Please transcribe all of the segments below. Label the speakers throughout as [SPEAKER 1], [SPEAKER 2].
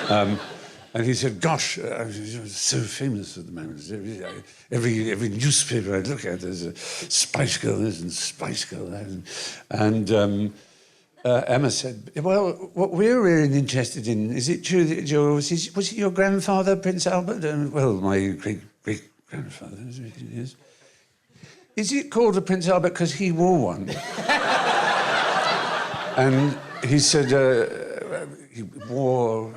[SPEAKER 1] And he said, gosh, so famous at the moment. Every newspaper I look at, there's a Spice Girl this and Spice Girl that. And Emma said, well, what we're really interested in, is it true that was it your grandfather, Prince Albert? Well, my great-grandfather, yes. Is it called a Prince Albert because he wore one? And he said, he wore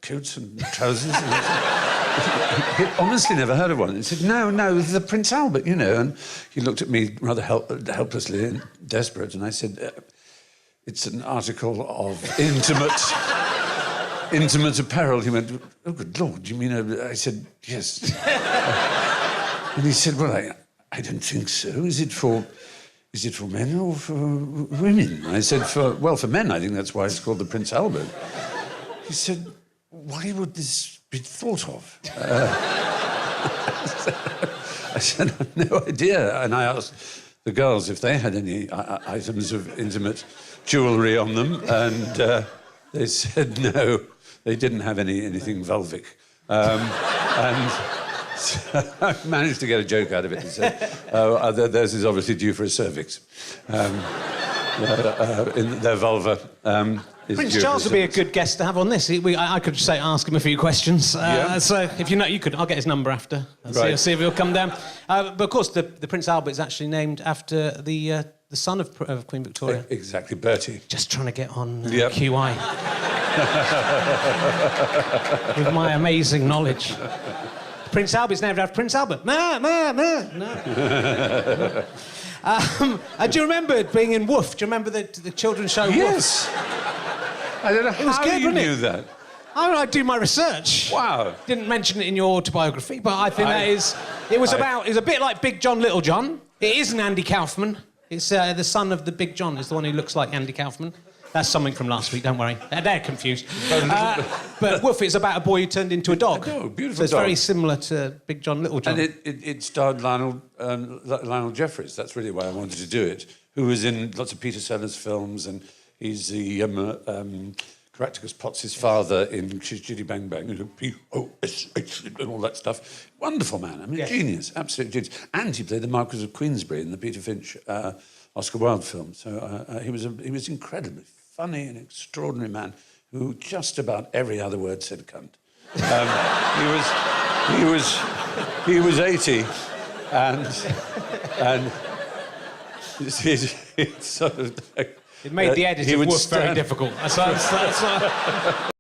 [SPEAKER 1] coats and trousers. He'd honestly never heard of one. He said, no, the Prince Albert, you know. And he looked at me rather helplessly and desperate, and I said, it's an article of intimate apparel. He went, oh, good Lord, you mean... I said, yes. And he said, well, I don't think so. Is it for men or for women? I said, for men, I think that's why it's called the Prince Albert. He said, why would this be thought of? I said, I've no idea. And I asked the girls if they had any items of intimate jewellery on them, and they said no, they didn't have anything vulvic. And so I managed to get a joke out of it and said, theirs is obviously due for a cervix. In their vulva
[SPEAKER 2] Prince Charles would be a good guest to have on this. I could say ask him a few questions.
[SPEAKER 1] Yeah.
[SPEAKER 2] So if you know, you could. I'll get his number after.
[SPEAKER 1] Right.
[SPEAKER 2] See if he'll come down. But of course, the Prince Albert is actually named after the son of Queen Victoria.
[SPEAKER 1] Exactly, Bertie.
[SPEAKER 2] Just trying to get on
[SPEAKER 1] Yep.
[SPEAKER 2] QI with my amazing knowledge. Prince Albert's named after Prince Albert. No. Do you remember being in Woof? Do you remember the children's show Woof?
[SPEAKER 1] Yes. I don't know how you knew that.
[SPEAKER 2] I do my research.
[SPEAKER 1] Wow.
[SPEAKER 2] Didn't mention it in your autobiography, but I think it was a bit like Big John, Little John. It isn't Andy Kaufman. It's the son of the Big John, is the one who looks like Andy Kaufman. That's something from last week, don't worry. They're confused. But Woof is about a boy who turned into a dog.
[SPEAKER 1] A beautiful
[SPEAKER 2] so it's
[SPEAKER 1] dog.
[SPEAKER 2] very similar to Big John, Little John.
[SPEAKER 1] And it starred Lionel Jeffries. That's really why I wanted to do it, who was in lots of Peter Sellers films, and he's the Caractacus Potts' father in Chitty Bang Bang, P-O-S-H, and all that stuff. Wonderful man. I mean,
[SPEAKER 2] yes.
[SPEAKER 1] Genius, absolute genius. And he played the Marquis of Queensberry in the Peter Finch Oscar Wilde film. So he was incredibly funny and extraordinary man who just about every other word said cunt. He was 80, and it's sort of like,
[SPEAKER 2] it made the editing of Woof very difficult.